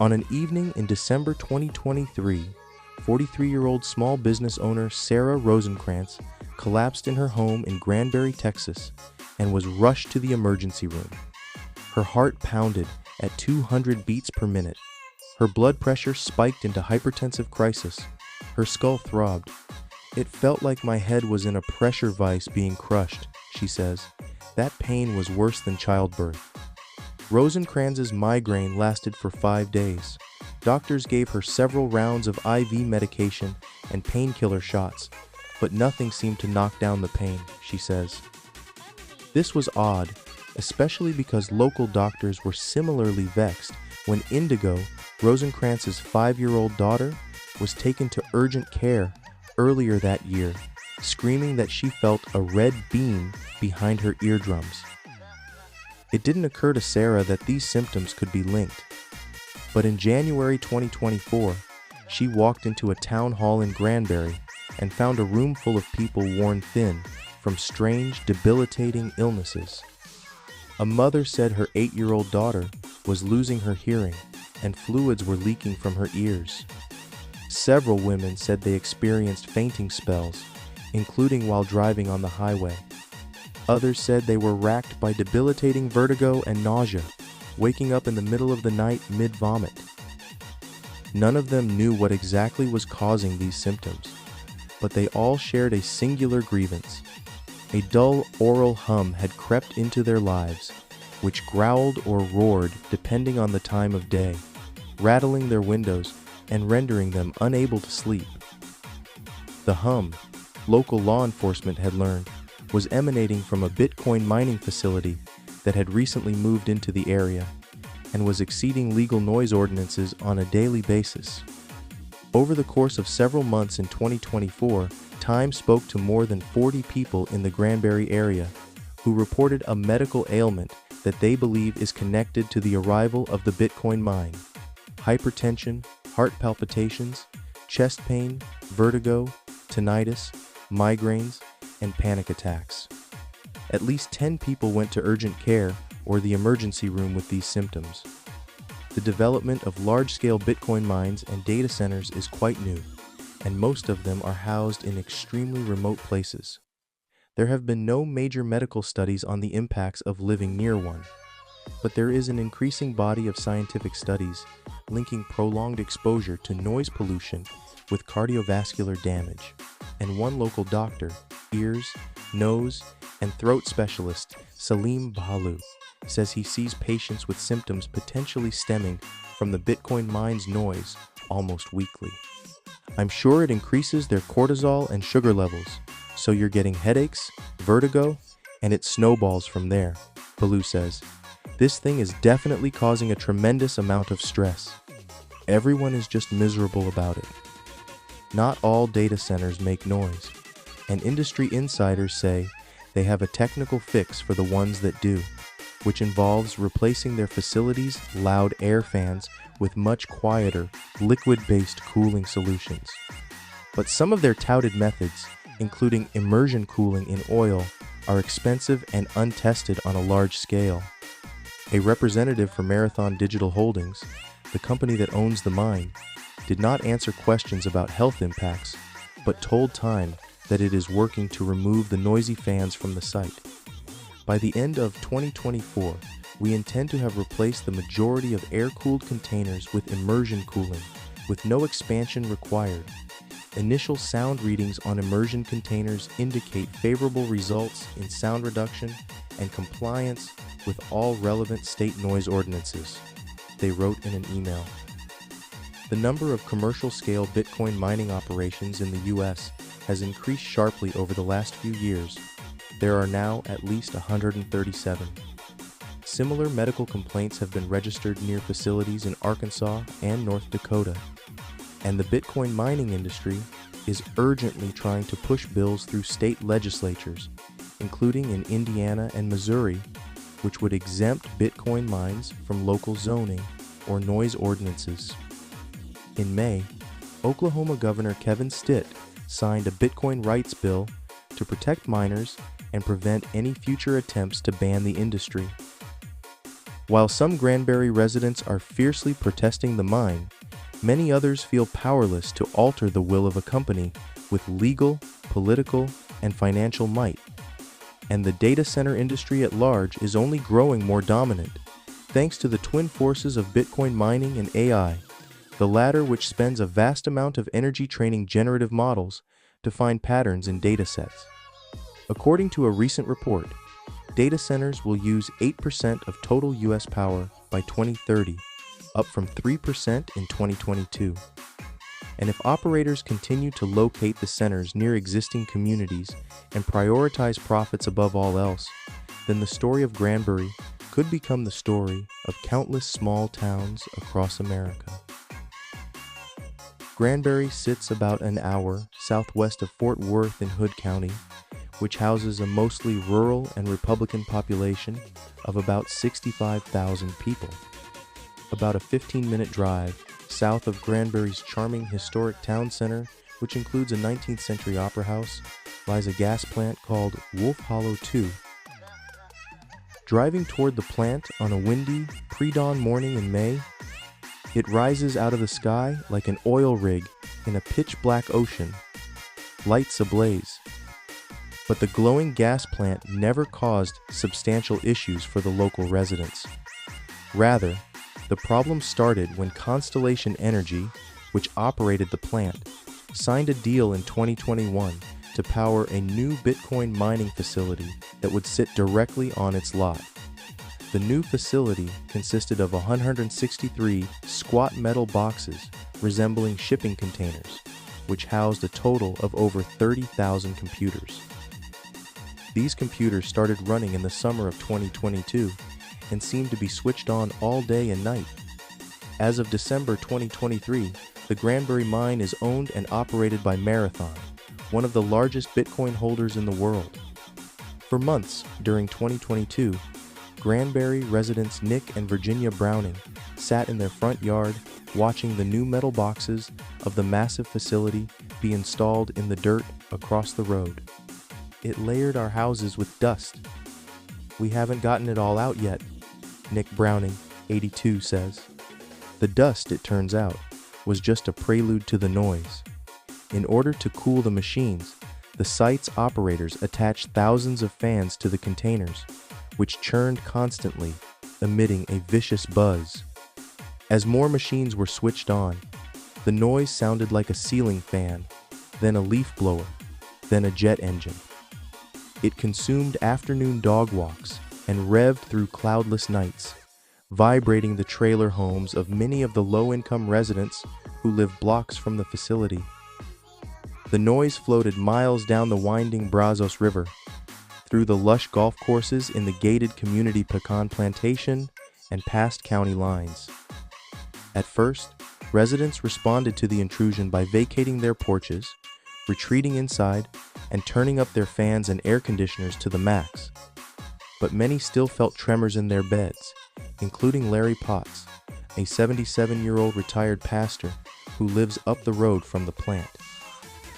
On an evening in December 2023, 43-year-old small business owner Sarah Rosenkrantz collapsed in her home in Granbury, Texas, and was rushed to the emergency room. Her heart pounded at 200 beats per minute. Her blood pressure spiked into hypertensive crisis. Her skull throbbed. "It felt like my head was in a pressure vise being crushed," she says. "That pain was worse than childbirth." Rosenkranz's migraine lasted for 5 days. Doctors gave her several rounds of IV medication and painkiller shots, but nothing seemed to knock down the pain, she says. This was odd, especially because local doctors were similarly vexed when Indigo, Rosenkranz's 5-year-old daughter, was taken to urgent care earlier that year, screaming that she felt a red beam behind her eardrums. It didn't occur to Sarah that these symptoms could be linked. But in January 2024, she walked into a town hall in Granbury and found a room full of people worn thin from strange, debilitating illnesses. A mother said her 8-year-old daughter was losing her hearing and fluids were leaking from her ears. Several women said they experienced fainting spells, including while driving on the highway. Others said they were racked by debilitating vertigo and nausea, waking up in the middle of the night mid-vomit. None of them knew what exactly was causing these symptoms, but they all shared a singular grievance. A dull oral hum had crept into their lives, which growled or roared depending on the time of day, rattling their windows and rendering them unable to sleep. The hum, local law enforcement had learned, was emanating from a Bitcoin mining facility that had recently moved into the area and was exceeding legal noise ordinances on a daily basis. Over the course of several months in 2024, Time spoke to more than 40 people in the Granbury area who reported a medical ailment that they believe is connected to the arrival of the Bitcoin mine: hypertension, heart palpitations, chest pain, vertigo, tinnitus, migraines, and panic attacks. At least 10 people went to urgent care or the emergency room with these symptoms. The development of large-scale Bitcoin mines and data centers is quite new, and most of them are housed in extremely remote places. There have been no major medical studies on the impacts of living near one, but there is an increasing body of scientific studies linking prolonged exposure to noise pollution with cardiovascular damage, and one local doctor, ears, nose, and throat specialist, Salim Bahalu, says he sees patients with symptoms potentially stemming from the Bitcoin mine's noise almost weekly. "I'm sure it increases their cortisol and sugar levels, so you're getting headaches, vertigo, and it snowballs from there," Bahalu says. "This thing is definitely causing a tremendous amount of stress. Everyone is just miserable about it." Not all data centers make noise, and industry insiders say they have a technical fix for the ones that do, which involves replacing their facilities' loud air fans with much quieter, liquid-based cooling solutions. But some of their touted methods, including immersion cooling in oil, are expensive and untested on a large scale. A representative for Marathon Digital Holdings, the company that owns the mine, did not answer questions about health impacts, but told Time that it is working to remove the noisy fans from the site. By the end of 2024, we intend to have replaced the majority of air-cooled containers with immersion cooling, with no expansion required. Initial sound readings on immersion containers indicate favorable results in sound reduction and compliance with all relevant state noise ordinances, they wrote in an email. The number of commercial-scale Bitcoin mining operations in the U.S. has increased sharply over the last few years. There are now at least 137. Similar medical complaints have been registered near facilities in Arkansas and North Dakota, and the Bitcoin mining industry is urgently trying to push bills through state legislatures, including in Indiana and Missouri, which would exempt Bitcoin mines from local zoning or noise ordinances. In May, Oklahoma Governor Kevin Stitt signed a Bitcoin rights bill to protect miners and prevent any future attempts to ban the industry. While some Granbury residents are fiercely protesting the mine, many others feel powerless to alter the will of a company with legal, political, and financial might. And the data center industry at large is only growing more dominant, thanks to the twin forces of Bitcoin mining and AI, the latter which spends a vast amount of energy training generative models to find patterns in datasets. According to a recent report, data centers will use 8% of total U.S. power by 2030, up from 3% in 2022. And if operators continue to locate the centers near existing communities and prioritize profits above all else, then the story of Granbury could become the story of countless small towns across America. Granbury sits about an hour southwest of Fort Worth in Hood County, which houses a mostly rural and Republican population of about 65,000 people. About a 15-minute drive south of Granbury's charming historic town center, which includes a 19th century opera house, lies a gas plant called Wolf Hollow 2. Driving toward the plant on a windy, pre-dawn morning in May, it rises out of the sky like an oil rig in a pitch-black ocean, lights ablaze. But the glowing gas plant never caused substantial issues for the local residents. Rather, the problem started when Constellation Energy, which operated the plant, signed a deal in 2021 to power a new Bitcoin mining facility that would sit directly on its lot. The new facility consisted of 163 squat metal boxes resembling shipping containers, which housed a total of over 30,000 computers. These computers started running in the summer of 2022 and seemed to be switched on all day and night. As of December 2023, the Granbury mine is owned and operated by Marathon, one of the largest Bitcoin holders in the world. For months during 2022, Granbury residents Nick and Virginia Browning sat in their front yard watching the new metal boxes of the massive facility be installed in the dirt across the road. It layered our houses with dust. We haven't gotten it all out yet, Nick Browning, 82, says. The dust, it turns out, was just a prelude to the noise. In order to cool the machines, the site's operators attached thousands of fans to the containers, which churned constantly, emitting a vicious buzz. As more machines were switched on, the noise sounded like a ceiling fan, then a leaf blower, then a jet engine. It consumed afternoon dog walks and revved through cloudless nights, vibrating the trailer homes of many of the low-income residents who live blocks from the facility. The noise floated miles down the winding Brazos River, through the lush golf courses in the gated community pecan plantation, and past county lines. At first, residents responded to the intrusion by vacating their porches, retreating inside, and turning up their fans and air conditioners to the max. But many still felt tremors in their beds, including Larry Potts, a 77-year-old retired pastor who lives up the road from the plant.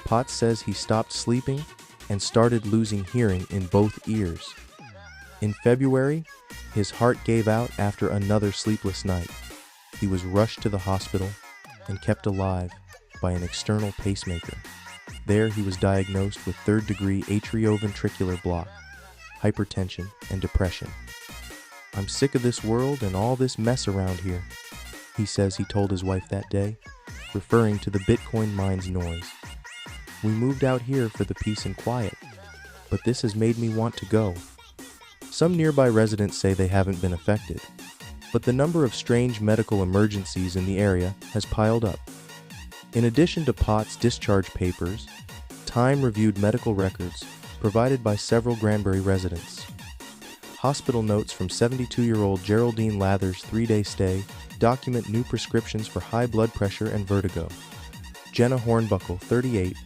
Potts says he stopped sleeping and started losing hearing in both ears. In February, his heart gave out after another sleepless night. He was rushed to the hospital and kept alive by an external pacemaker. There he was diagnosed with third-degree atrioventricular block, hypertension, and depression. "I'm sick of this world and all this mess around here," he says he told his wife that day, referring to the Bitcoin mine's noise. "We moved out here for the peace and quiet, but this has made me want to go." Some nearby residents say they haven't been affected, but the number of strange medical emergencies in the area has piled up. In addition to Potts' discharge papers, Time reviewed medical records provided by several Granbury residents. Hospital notes from 72-year-old Geraldine Lather's 3-day stay document new prescriptions for high blood pressure and vertigo. Jenna Hornbuckle, 38,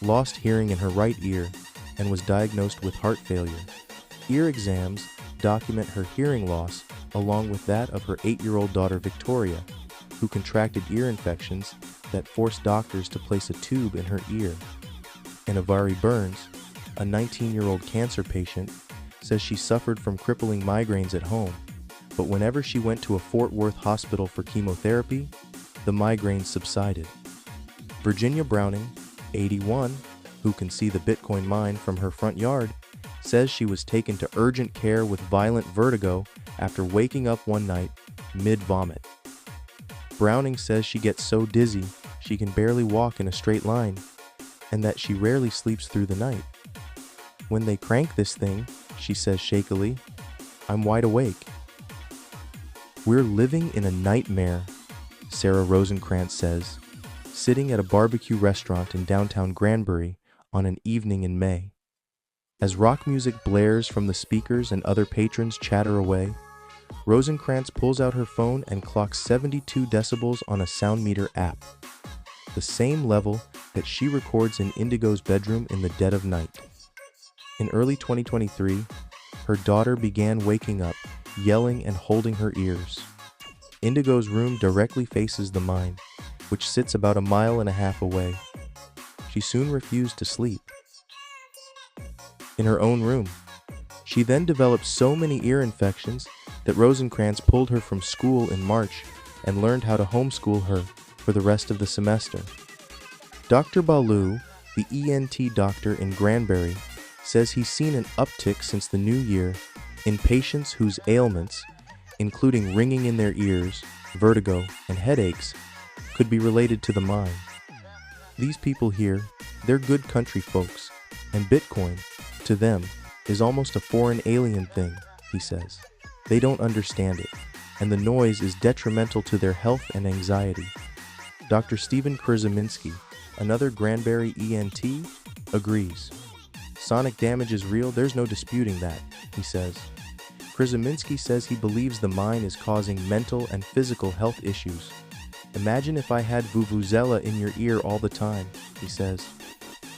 lost hearing in her right ear and was diagnosed with heart failure. Ear exams document her hearing loss along with that of her 8-year-old daughter Victoria, who contracted ear infections that forced doctors to place a tube in her ear. And Avari Burns, a 19-year-old cancer patient, says she suffered from crippling migraines at home, but whenever she went to a Fort Worth hospital for chemotherapy, the migraines subsided. Virginia Browning, 81, who can see the Bitcoin mine from her front yard, says she was taken to urgent care with violent vertigo after waking up one night mid-vomit. Browning says she gets so dizzy she can barely walk in a straight line, and that she rarely sleeps through the night. When they crank this thing, she says shakily, I'm wide awake. We're living in a nightmare, Sarah Rosenkrantz says, sitting at a barbecue restaurant in downtown Granbury on an evening in May. As rock music blares from the speakers and other patrons chatter away, Rosenkrantz pulls out her phone and clocks 72 decibels on a sound meter app, the same level that she records in Indigo's bedroom in the dead of night. In early 2023, her daughter began waking up, yelling and holding her ears. Indigo's room directly faces the mine, which sits about 1.5 miles away. She soon refused to sleep in her own room. She then developed so many ear infections that Rosenkrantz pulled her from school in March and learned how to homeschool her for the rest of the semester. Dr. Balu, the ENT doctor in Granbury, says he's seen an uptick since the new year in patients whose ailments, including ringing in their ears, vertigo, and headaches, could be related to the mine. These people here, they're good country folks, and Bitcoin, to them, is almost a foreign alien thing, he says. They don't understand it, and the noise is detrimental to their health and anxiety. Dr. Stephen Krzyminski, another Granbury ENT, agrees. Sonic damage is real, there's no disputing that, he says. Krzyminski says he believes the mine is causing mental and physical health issues. Imagine if I had vuvuzela in your ear all the time, he says.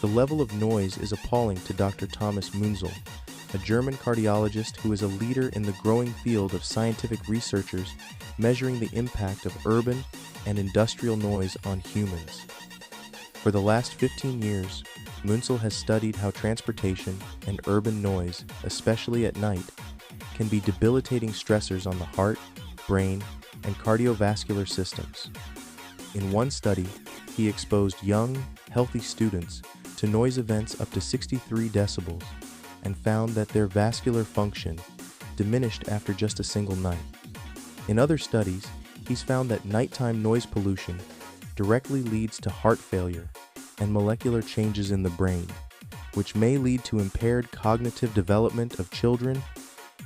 The level of noise is appalling to Dr. Thomas Munzel, a German cardiologist who is a leader in the growing field of scientific researchers measuring the impact of urban and industrial noise on humans. For the last 15 years, Munzel has studied how transportation and urban noise, especially at night, can be debilitating stressors on the heart, brain, and cardiovascular systems. In one study, he exposed young, healthy students to noise events up to 63 decibels and found that their vascular function diminished after just a single night. In other studies, he's found that nighttime noise pollution directly leads to heart failure and molecular changes in the brain, which may lead to impaired cognitive development of children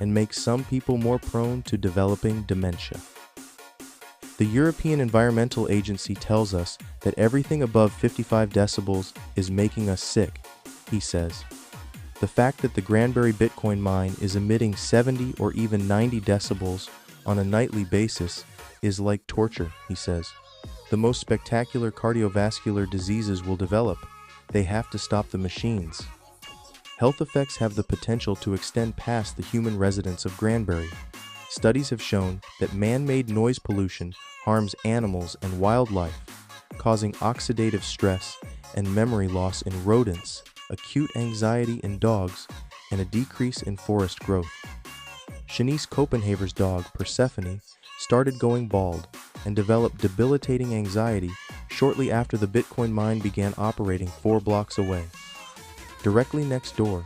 and make some people more prone to developing dementia. The European Environmental Agency tells us that everything above 55 decibels is making us sick, he says. The fact that the Granbury Bitcoin mine is emitting 70 or even 90 decibels on a nightly basis is like torture, he says. The most spectacular cardiovascular diseases will develop. They have to stop the machines. Health effects have the potential to extend past the human residents of Granbury. Studies have shown that man-made noise pollution harms animals and wildlife, causing oxidative stress and memory loss in rodents, acute anxiety in dogs, and a decrease in forest growth. Shanice Copenhaver's dog, Persephone, started going bald and developed debilitating anxiety shortly after the Bitcoin mine began operating 4 blocks away. Directly next door,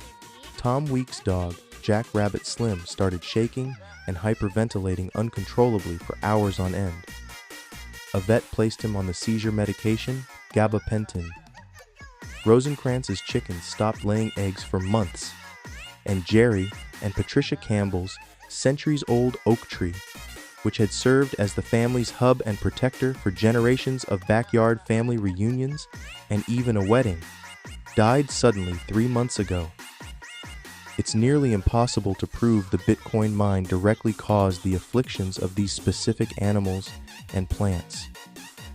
Tom Week's dog, Jack Rabbit Slim, started shaking and hyperventilating uncontrollably for hours on end. A vet placed him on the seizure medication, gabapentin. Rosenkrantz's chickens stopped laying eggs for months, and Jerry and Patricia Campbell's centuries-old oak tree, which had served as the family's hub and protector for generations of backyard family reunions and even a wedding, died suddenly 3 months ago. It's nearly impossible to prove the Bitcoin mine directly caused the afflictions of these specific animals and plants.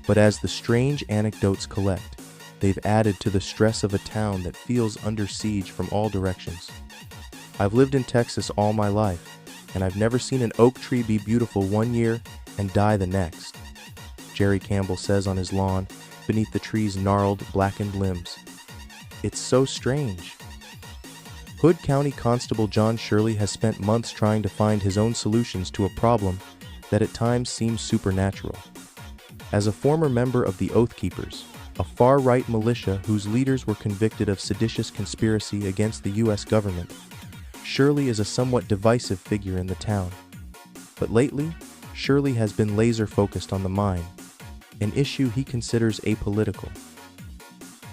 But as the strange anecdotes collect, they've added to the stress of a town that feels under siege from all directions. I've lived in Texas all my life, and I've never seen an oak tree be beautiful one year and die the next, Jerry Campbell says on his lawn beneath the tree's gnarled, blackened limbs. It's so strange. Hood County Constable John Shirley has spent months trying to find his own solutions to a problem that at times seems supernatural. As a former member of the Oath Keepers, a far-right militia whose leaders were convicted of seditious conspiracy against the U.S. government, Shirley is a somewhat divisive figure in the town. But lately, Shirley has been laser-focused on the mine, an issue he considers apolitical.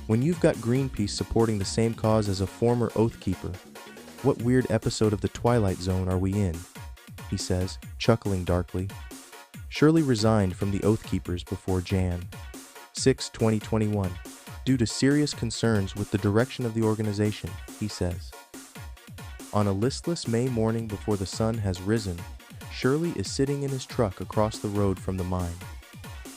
When you've got Greenpeace supporting the same cause as a former Oath Keeper, what weird episode of the Twilight Zone are we in? He says, chuckling darkly. Shirley resigned from the Oath Keepers before Jan. 6, 2021, due to serious concerns with the direction of the organization, he says. On a listless May morning before the sun has risen, Shirley is sitting in his truck across the road from the mine.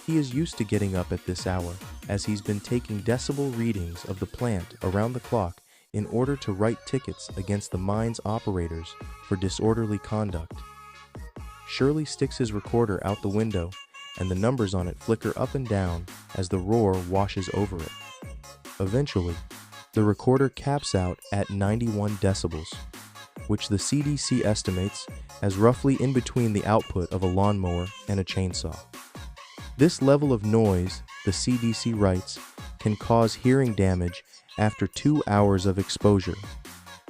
He is used to getting up at this hour, as he's been taking decibel readings of the plant around the clock in order to write tickets against the mine's operators for disorderly conduct. Shirley sticks his recorder out the window, and the numbers on it flicker up and down as the roar washes over it. Eventually, the recorder caps out at 91 decibels, which the CDC estimates as roughly in between the output of a lawnmower and a chainsaw. This level of noise, the CDC writes, can cause hearing damage after 2 hours of exposure.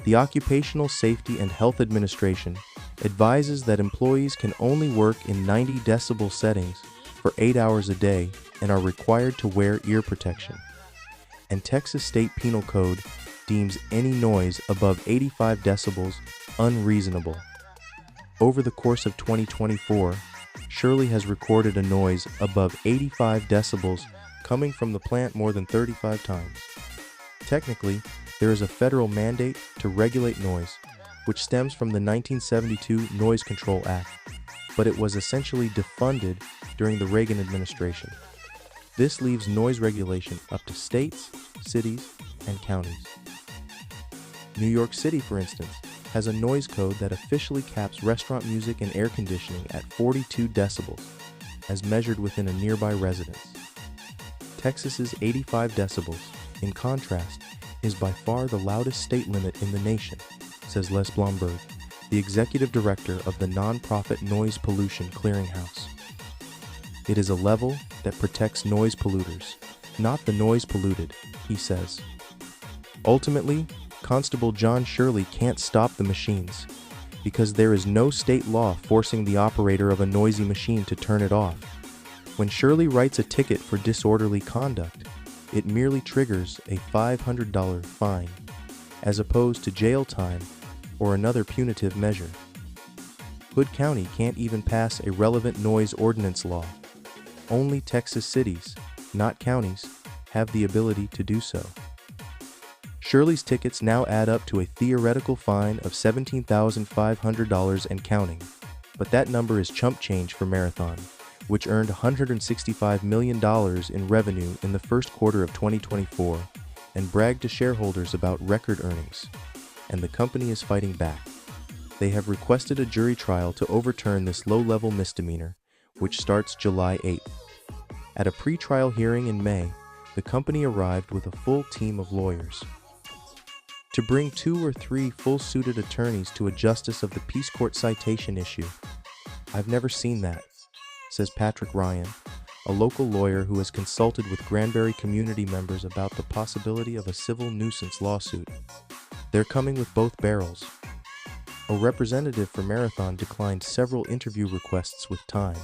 The Occupational Safety and Health Administration advises that employees can only work in 90 decibel settings for 8 hours a day and are required to wear ear protection. And Texas State Penal Code deems any noise above 85 decibels unreasonable. Over the course of 2024, Shirley has recorded a noise above 85 decibels coming from the plant more than 35 times. Technically, there is a federal mandate to regulate noise, which stems from the 1972 Noise Control Act, but it was essentially defunded during the Reagan administration. This leaves noise regulation up to states, cities, and counties. New York City, for instance, has a noise code that officially caps restaurant music and air conditioning at 42 decibels, as measured within a nearby residence. Texas's 85 decibels, in contrast, is by far the loudest state limit in the nation, says Les Blomberg, the executive director of the nonprofit Noise Pollution Clearinghouse. It is a level that protects noise polluters, not the noise polluted, he says. Ultimately, Constable John Shirley can't stop the machines, because there is no state law forcing the operator of a noisy machine to turn it off. When Shirley writes a ticket for disorderly conduct, it merely triggers a $500 fine, as opposed to jail time or another punitive measure. Hood County can't even pass a relevant noise ordinance law. Only Texas cities, not counties, have the ability to do so. Shirley's tickets now add up to a theoretical fine of $17,500 and counting, but that number is chump change for Marathon, which earned $165 million in revenue in the first quarter of 2024 and bragged to shareholders about record earnings, and the company is fighting back. They have requested a jury trial to overturn this low-level misdemeanor, which starts July 8th. At a pre-trial hearing in May, the company arrived with a full team of lawyers. To bring 2 or 3 full-suited attorneys to a justice of the peace court citation issue. I've never seen that, says Patrick Ryan, a local lawyer who has consulted with Granbury community members about the possibility of a civil nuisance lawsuit. They're coming with both barrels. A representative for Marathon declined several interview requests with time,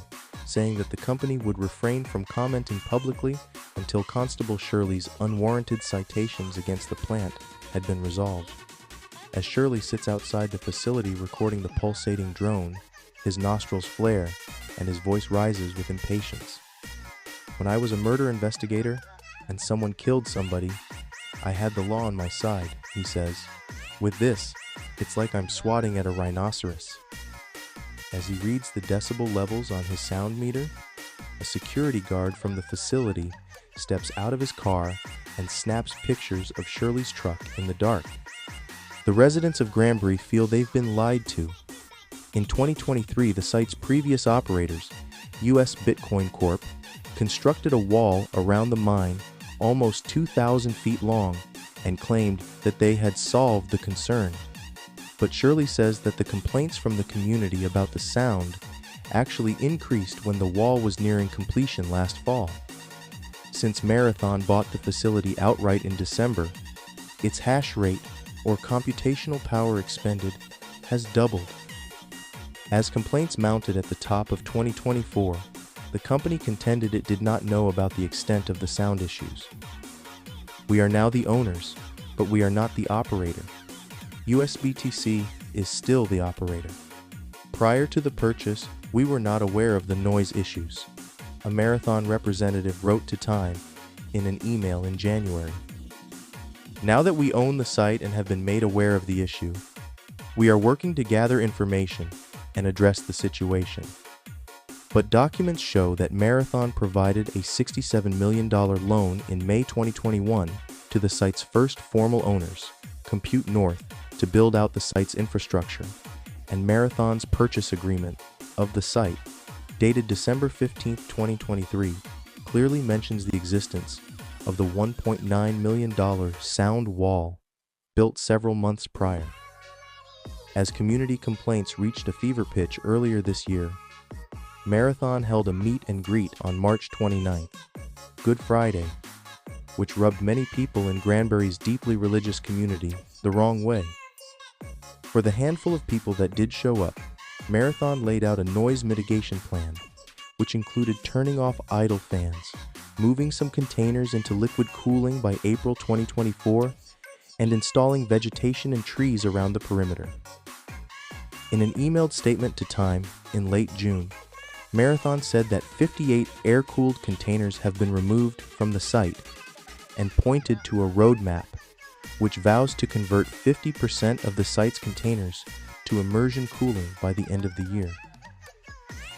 saying that the company would refrain from commenting publicly until Constable Shirley's unwarranted citations against the plant had been resolved. As Shirley sits outside the facility recording the pulsating drone, his nostrils flare and his voice rises with impatience. When I was a murder investigator and someone killed somebody, I had the law on my side, he says. With this, it's like I'm swatting at a rhinoceros. As he reads the decibel levels on his sound meter, a security guard from the facility steps out of his car and snaps pictures of Shirley's truck in the dark. The residents of Granbury feel they've been lied to. In 2023, the site's previous operators, US Bitcoin Corp., constructed a wall around the mine almost 2,000 feet long and claimed that they had solved the concern. But Shirley says that the complaints from the community about the sound actually increased when the wall was nearing completion last fall. Since Marathon bought the facility outright in December, its hash rate, or computational power expended, has doubled. As complaints mounted at the top of 2024, the company contended it did not know about the extent of the sound issues. "We are now the owners, but we are not the operator. USBTC is still the operator. Prior to the purchase, we were not aware of the noise issues," a Marathon representative wrote to Time in an email in January. "Now that we own the site and have been made aware of the issue, we are working to gather information and address the situation." But documents show that Marathon provided a $67 million loan in May 2021 to the site's first formal owners, Compute North, to build out the site's infrastructure, and Marathon's purchase agreement of the site, dated December 15, 2023, clearly mentions the existence of the $1.9 million sound wall built several months prior. As community complaints reached a fever pitch earlier this year, Marathon held a meet and greet on March 29th, Good Friday, which rubbed many people in Granbury's deeply religious community the wrong way. For the handful of people that did show up, Marathon laid out a noise mitigation plan, which included turning off idle fans, moving some containers into liquid cooling by April 2024, and installing vegetation and trees around the perimeter. In an emailed statement to Time in late June, Marathon said that 58 air-cooled containers have been removed from the site and pointed to a roadmap which vows to convert 50% of the site's containers to immersion cooling by the end of the year.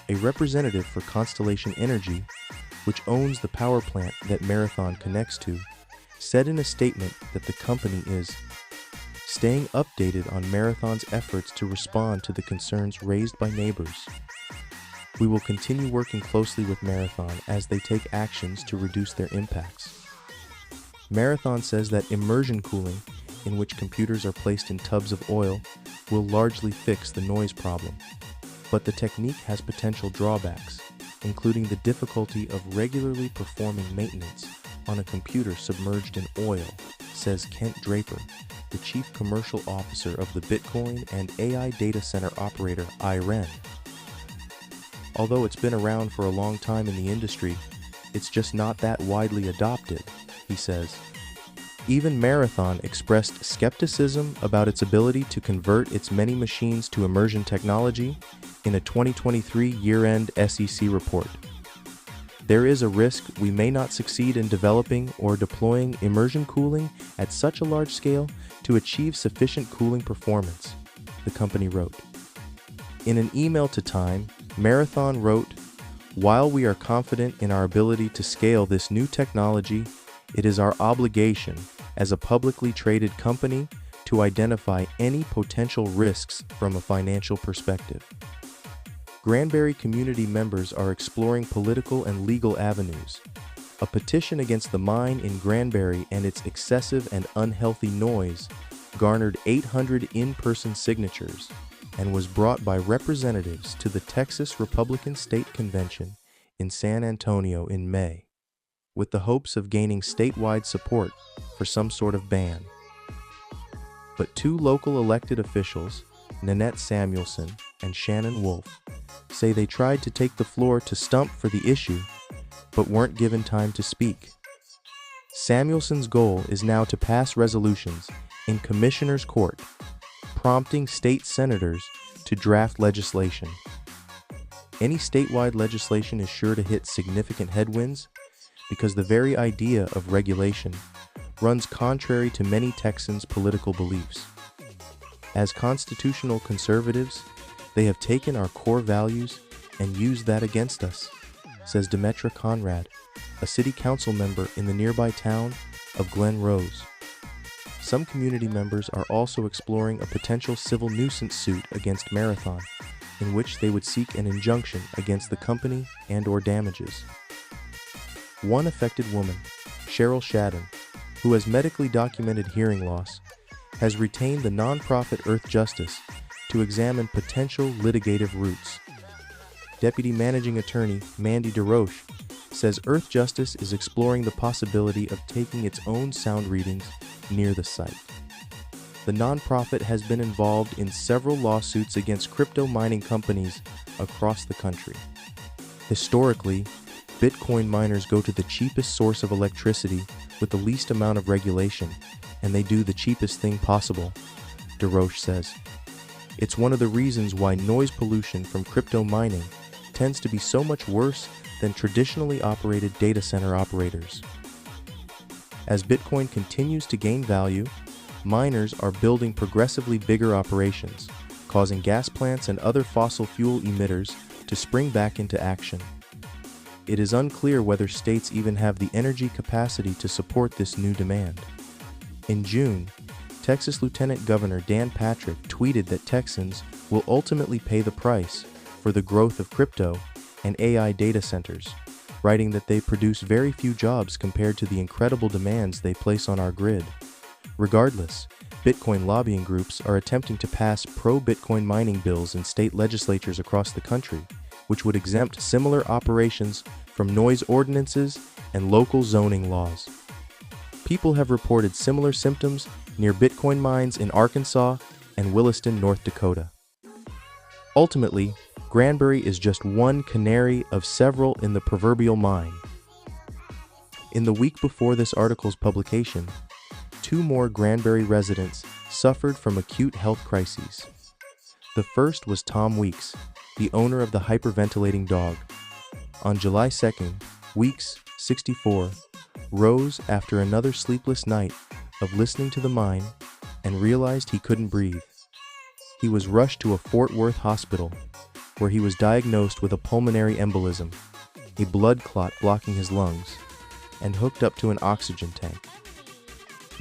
A representative for Constellation Energy, which owns the power plant that Marathon connects to, said in a statement that the company is staying updated on Marathon's efforts to respond to the concerns raised by neighbors. "We will continue working closely with Marathon as they take actions to reduce their impacts." Marathon says that immersion cooling, in which computers are placed in tubs of oil, will largely fix the noise problem. But the technique has potential drawbacks, including the difficulty of regularly performing maintenance on a computer submerged in oil, says Kent Draper, the Chief Commercial Officer of the Bitcoin and AI data center operator IREN. "Although it's been around for a long time in the industry, it's just not that widely adopted," he says. Even Marathon expressed skepticism about its ability to convert its many machines to immersion technology in a 2023 year-end SEC report. "There is a risk we may not succeed in developing or deploying immersion cooling at such a large scale to achieve sufficient cooling performance," the company wrote. In an email to Time, Marathon wrote, "While we are confident in our ability to scale this new technology, it is our obligation as a publicly traded company to identify any potential risks from a financial perspective." Granbury community members are exploring political and legal avenues. A petition against the mine in Granbury and its excessive and unhealthy noise garnered 800 in-person signatures and was brought by representatives to the Texas Republican State Convention in San Antonio in May, with the hopes of gaining statewide support for some sort of ban. But two local elected officials, Nanette Samuelson and Shannon Wolf, say they tried to take the floor to stump for the issue, but weren't given time to speak. Samuelson's goal is now to pass resolutions in Commissioner's Court, prompting state senators to draft legislation. Any statewide legislation is sure to hit significant headwinds because the very idea of regulation runs contrary to many Texans' political beliefs. As constitutional conservatives, they have taken our core values and used that against us, says Demetra Conrad, a city council member in the nearby town of Glen Rose. Some community members are also exploring a potential civil nuisance suit against Marathon, in which they would seek an injunction against the company and/or damages. One affected woman, Cheryl Shadden, who has medically documented hearing loss, has retained the nonprofit Earth Justice to examine potential litigative routes. Deputy Managing Attorney Mandy DeRoche says Earth Justice is exploring the possibility of taking its own sound readings near the site. The nonprofit has been involved in several lawsuits against crypto mining companies across the country. Historically, Bitcoin miners go to the cheapest source of electricity with the least amount of regulation, and they do the cheapest thing possible, DeRoche says. It's one of the reasons why noise pollution from crypto mining tends to be so much worse than traditionally operated data center operators. As Bitcoin continues to gain value, miners are building progressively bigger operations, causing gas plants and other fossil fuel emitters to spring back into action. It is unclear whether states even have the energy capacity to support this new demand. In June, Texas Lieutenant Governor Dan Patrick tweeted that Texans will ultimately pay the price for the growth of crypto and AI data centers, writing that they produce very few jobs compared to the incredible demands they place on our grid. Regardless, Bitcoin lobbying groups are attempting to pass pro-Bitcoin mining bills in state legislatures across the country, which would exempt similar operations from noise ordinances and local zoning laws. People have reported similar symptoms near Bitcoin mines in Arkansas and Williston, North Dakota. Ultimately, Granbury is just one canary of several in the proverbial mine. In the week before this article's publication, 2 more Granbury residents suffered from acute health crises. The first was Tom Weeks, the owner of the hyperventilating dog. On July 2nd, Weeks, 64, rose after another sleepless night of listening to the mine and realized he couldn't breathe. He was rushed to a Fort Worth hospital, where he was diagnosed with a pulmonary embolism, a blood clot blocking his lungs, and hooked up to an oxygen tank.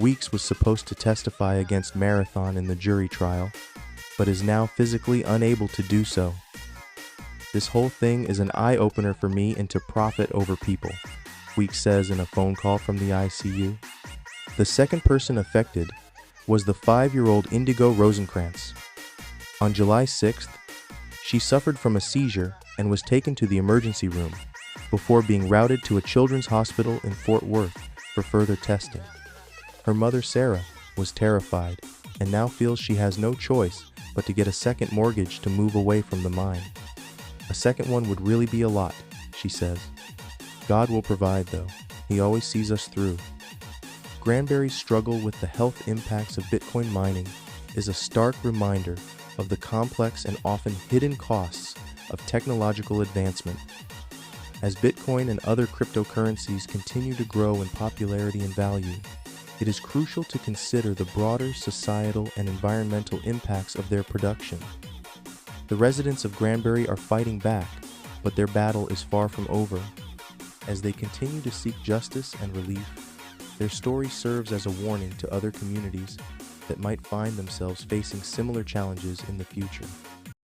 Weeks was supposed to testify against Marathon in the jury trial, but is now physically unable to do so. This whole thing is an eye-opener for me into profit over people, Weeks says in a phone call from the ICU. The second person affected was the 5-year-old Indigo Rosenkrantz. On July 6th, she suffered from a seizure and was taken to the emergency room before being routed to a children's hospital in Fort Worth for further testing. Her mother, Sarah, was terrified and now feels she has no choice but to get a second mortgage to move away from the mine. A second one would really be a lot, she says. God will provide, though. He always sees us through. Granbury's struggle with the health impacts of Bitcoin mining is a stark reminder of the complex and often hidden costs of technological advancement. As Bitcoin and other cryptocurrencies continue to grow in popularity and value, it is crucial to consider the broader societal and environmental impacts of their production. The residents of Granbury are fighting back, but their battle is far from over. As they continue to seek justice and relief, their story serves as a warning to other communities that might find themselves facing similar challenges in the future.